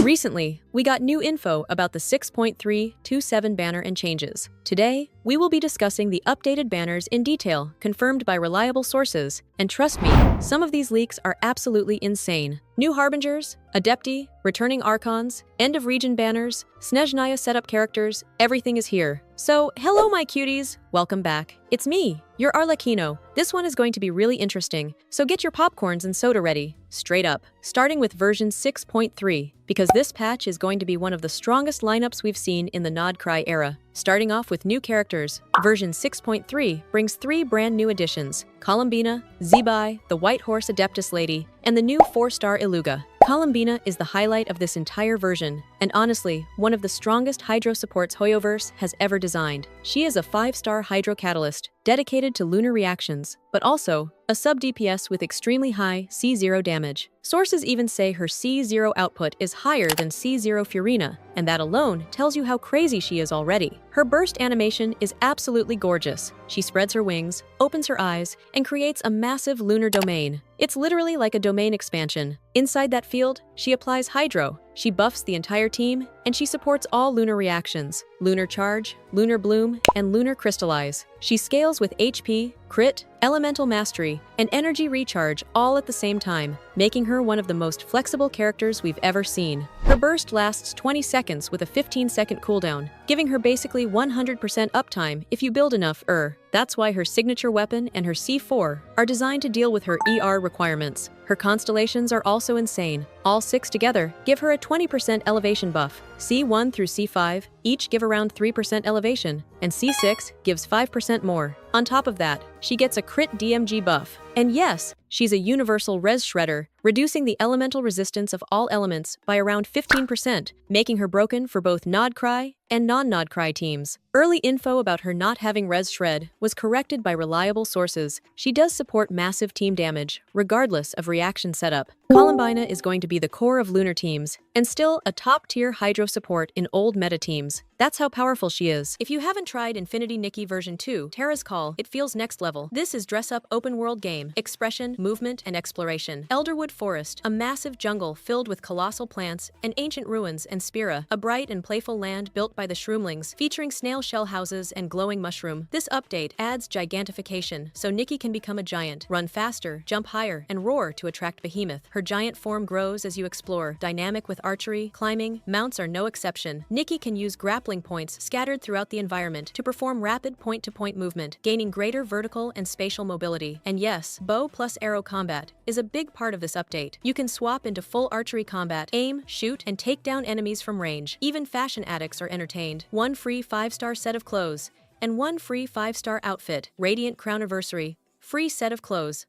Recently, we got new info about the 6.327 banner and changes. Today, we will be discussing the updated banners in detail, confirmed by reliable sources. And trust me, some of these leaks are absolutely insane. New Harbingers, Adepti, returning Archons, end-of-region banners, Snezhnaya setup characters, everything is here. So, hello my cuties, welcome back. It's me, your Arlecchino. This one is going to be really interesting, so get your popcorns and soda ready. Straight up, starting with version 6.3, because this patch is going to be one of the strongest lineups we've seen in the Nodcry era. Starting off with new characters, version 6.3 brings 3 brand new additions: Columbina, Zebai, the White Horse Adeptus Lady, and the new 4-star Iluga. Columbina is the highlight of this entire version, and honestly, one of the strongest Hydro supports Hoyoverse has ever designed. She is a 5-star Hydro Catalyst, dedicated to lunar reactions, but also a sub-DPS with extremely high C0 damage. Sources even say her C0 output is higher than C0 Furina, and that alone tells you how crazy she is already. Her burst animation is absolutely gorgeous. She spreads her wings, opens her eyes, and creates a massive lunar domain. It's literally like a domain expansion. Inside that field, she applies Hydro. She buffs the entire team, and she supports all lunar reactions: Lunar Charge, Lunar Bloom, and Lunar Crystallize. She scales with HP, Crit, Elemental Mastery, and Energy Recharge all at the same time, making her one of the most flexible characters we've ever seen. Her burst lasts 20 seconds with a 15-second cooldown, giving her basically 100% uptime if you build enough That's why her signature weapon and her C4 are designed to deal with her ER requirements. Her constellations are also insane. All 6 together give her a 20% elevation buff. C1 through C5 each give around 3% elevation, and C6 gives 5% more. On top of that, she gets a crit DMG buff. And yes, she's a universal res shredder, reducing the elemental resistance of all elements by around 15%, making her broken for both Nodcry and non-Nodcry teams. Early info about her not having res shred was corrected by reliable sources. She does support massive team damage, regardless of reaction setup. Columbina is going to be the core of lunar teams, and still a top-tier Hydro support in old meta teams. That's how powerful she is. If you haven't tried Infinity Nikki version 2, Terra's Call, it feels next level. This is dress-up open-world game, expression, movement, and exploration. Elderwood Forest, a massive jungle filled with colossal plants and ancient ruins, and Spira, a bright and playful land built by the Shroomlings, featuring snail shell houses and glowing mushroom. This update adds gigantification, so Nikki can become a giant, run faster, jump higher, and roar to attract behemoth. Her giant form grows as you explore, dynamic with archery, climbing, mounts are no exception. Nikki can use grappling points scattered throughout the environment to perform rapid point-to-point movement, gaining greater vertical and spatial mobility. And yes, bow plus arrow combat is a big part of this update. You can swap into full archery combat, aim, shoot, and take down enemies from range. Even fashion addicts are entertained. 1 free 5-star set of clothes, and 1 free 5-star outfit. Radiant Crowniversary, free set of clothes.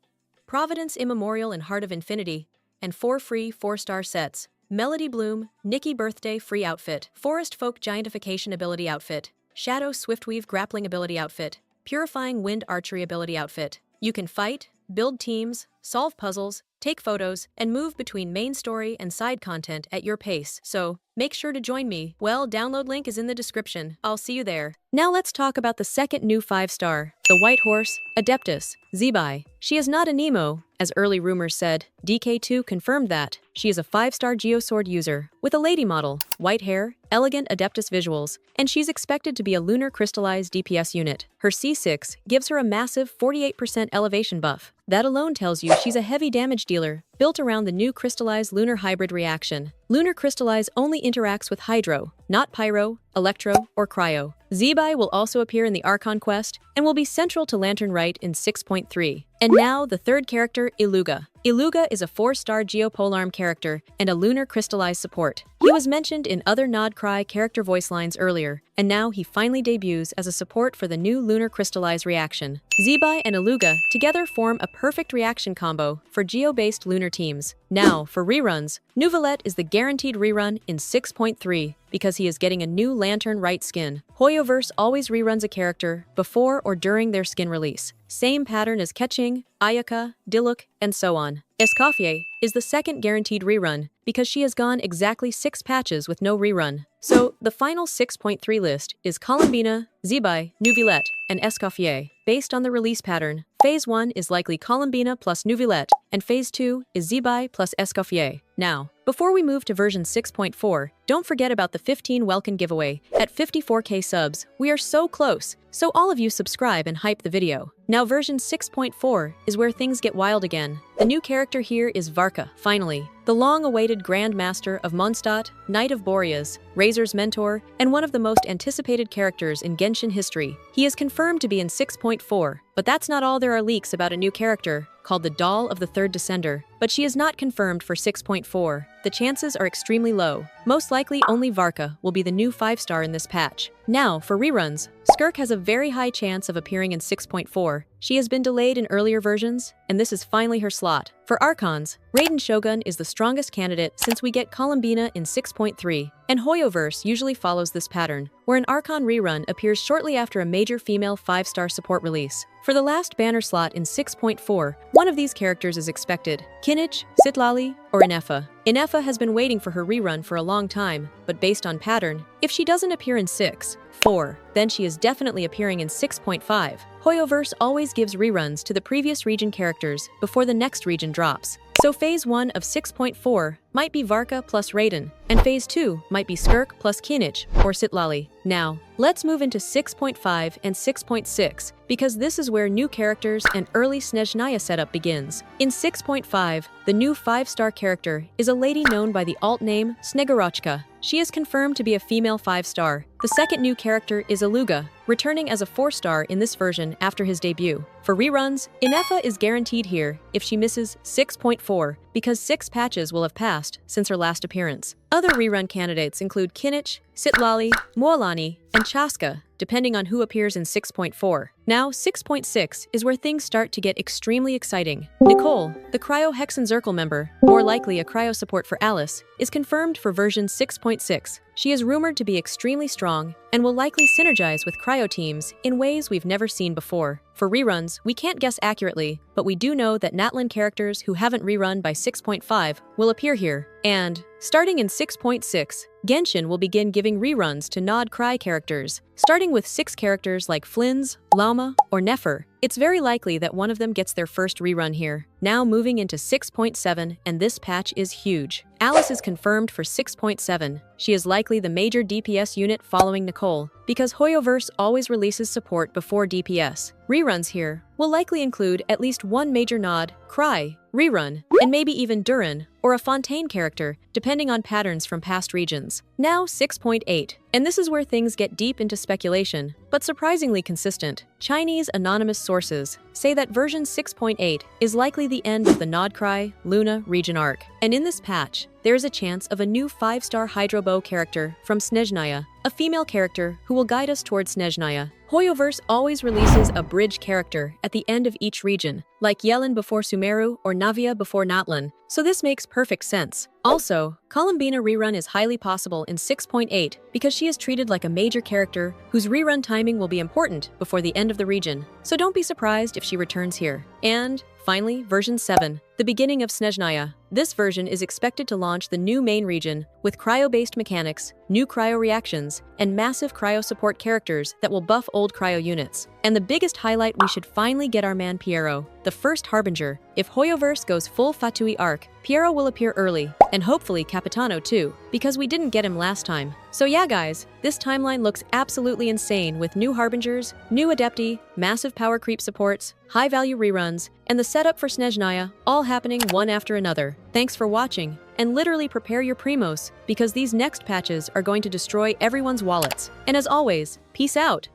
Providence Immemorial and Heart of Infinity, and 4 free 4-star sets. Melody Bloom, Nikki Birthday free outfit. Forest Folk Giantification ability outfit. Shadow Swiftweave grappling ability outfit. Purifying Wind archery ability outfit. You can fight, build teams, solve puzzles, take photos, and move between main story and side content at your pace. So, make sure to join me. Well, download link is in the description. I'll see you there. Now let's talk about the second new 5-star, the White Horse Adeptus Zebai. She is not a Nemo, as early rumors said. DK2 confirmed that. She is a 5-star Geosword user, with a lady model, white hair, elegant Adeptus visuals, and she's expected to be a lunar crystallized DPS unit. Her C6 gives her a massive 48% elevation buff. That alone tells you she's a heavy damage dealer, built around the new crystallized lunar hybrid reaction. Lunar Crystallize only interacts with Hydro, not Pyro, Electro, or Cryo. Zebai will also appear in the Archon quest, and will be central to Lantern Rite in 6.3. And now, the third character, Iluga. Iluga is a 4-star Geopolarm character and a lunar crystallized support. He was mentioned in other Nodcry character voice lines earlier, and now he finally debuts as a support for the new lunar crystallized reaction. Zebai and Iluga together form a perfect reaction combo for geo-based lunar teams. Now, for reruns, Nuvalet is the guaranteed rerun in 6.3 because he is getting a new Lantern Rite skin. Hoyoverse always reruns a character before or during their skin release. Same pattern as Ketching, Ayaka, Diluc, and so on. Escoffier is the second guaranteed rerun because she has gone exactly 6 patches with no rerun. So, the final 6.3 list is Columbina, Zebai, Nuvilette, and Escoffier. Based on the release pattern, Phase 1 is likely Columbina plus Nuvilette, and Phase 2 is Zebai plus Escoffier. Now, Before we move to version 6.4, don't forget about the 15 welcome giveaway. At 54k subs, we are so close, so all of you subscribe and hype the video. Now version 6.4 is where things get wild again. The new character here is Varka, finally. The long-awaited Grand Master of Mondstadt, Knight of Boreas, Razor's mentor, and one of the most anticipated characters in Genshin history. He is confirmed to be in 6.4, but that's not all. There are leaks about a new character, called the Doll of the Third Descender, but she is not confirmed for 6.4. The chances are extremely low. Most likely only Varka will be the new 5-star in this patch. Now, for reruns, Skirk has a very high chance of appearing in 6.4. She has been delayed in earlier versions, and this is finally her slot. For Archons, Raiden Shogun is the strongest candidate since we get Columbina in 6.3, and Hoyoverse usually follows this pattern, where an Archon rerun appears shortly after a major female 5-star support release. For the last banner slot in 6.4, one of these characters is expected: Kinich, Citlali, or Inefa. Inefa has been waiting for her rerun for a long time, but based on pattern, if she doesn't appear in 6.4, then she is definitely appearing in 6.5. Hoyoverse always gives reruns to the previous region characters before the next region drops. So Phase 1 of 6.4 might be Varka plus Raiden, and Phase 2 might be Skirk plus Kinich or Citlali. Now, let's move into 6.5 and 6.6, because this is where new characters and early Snezhnaya setup begins. In 6.5, the new 5-star character is a lady known by the alt name Snegorochka. She is confirmed to be a female 5-star. The second new character is Aluga, returning as a 4-star in this version after his debut. For reruns, Inefa is guaranteed here if she misses 6.4, because 6 patches will have passed since her last appearance. Other rerun candidates include Kinich, Citlali, Mualani, and Chaska, depending on who appears in 6.4. Now, 6.6 is where things start to get extremely exciting. Nicole, the Cryo Hexenzirkel member, more likely a cryo support for Alice, is confirmed for version 6.6. She is rumored to be extremely strong and will likely synergize with cryo teams in ways we've never seen before. For reruns, we can't guess accurately, but we do know that Natlan characters who haven't rerun by 6.5 will appear here. And, starting in 6.6, Genshin will begin giving reruns to Nod Cry characters. Starting with 6 characters like Flynn's, Lama, or Nefer, it's very likely that one of them gets their first rerun here. Now moving into 6.7, and this patch is huge. Alice is confirmed for 6.7. She is likely the major DPS unit following Nicole, because Hoyoverse always releases support before DPS. Reruns here will likely include at least one major Nod, Cry, rerun, and maybe even Durin, or a Fontaine character, depending on patterns from past regions. Now 6.8, and this is where things get deep into speculation, but surprisingly consistent. Chinese anonymous sources say that version 6.8 is likely the end of the Nodcry Luna region arc, and in this patch, there is a chance of a new 5-star Hydrobow character from Snezhnaya, a female character who will guide us towards Snezhnaya. Hoyoverse always releases a bridge character at the end of each region, like Yellen before Sumeru or Navia before Natlan, so this makes perfect sense. Also, Columbina rerun is highly possible in 6.8 because she is treated like a major character whose rerun timing will be important before the end of the region, so don't be surprised if she returns here. And finally, version 7, the beginning of Snezhnaya. This version is expected to launch the new main region with cryo-based mechanics, new cryo reactions, and massive cryo support characters that will buff old cryo units. And the biggest highlight, we should finally get our man Piero, the first Harbinger. If Hoyoverse goes full Fatui arc, Piero will appear early, and hopefully Capitano too, because we didn't get him last time. So yeah guys, this timeline looks absolutely insane with new Harbingers, new Adepti, massive power creep supports, high-value reruns, and the setup for Snezhnaya all happening one after another. Thanks for watching, and literally prepare your primos, because these next patches are going to destroy everyone's wallets. And as always, peace out!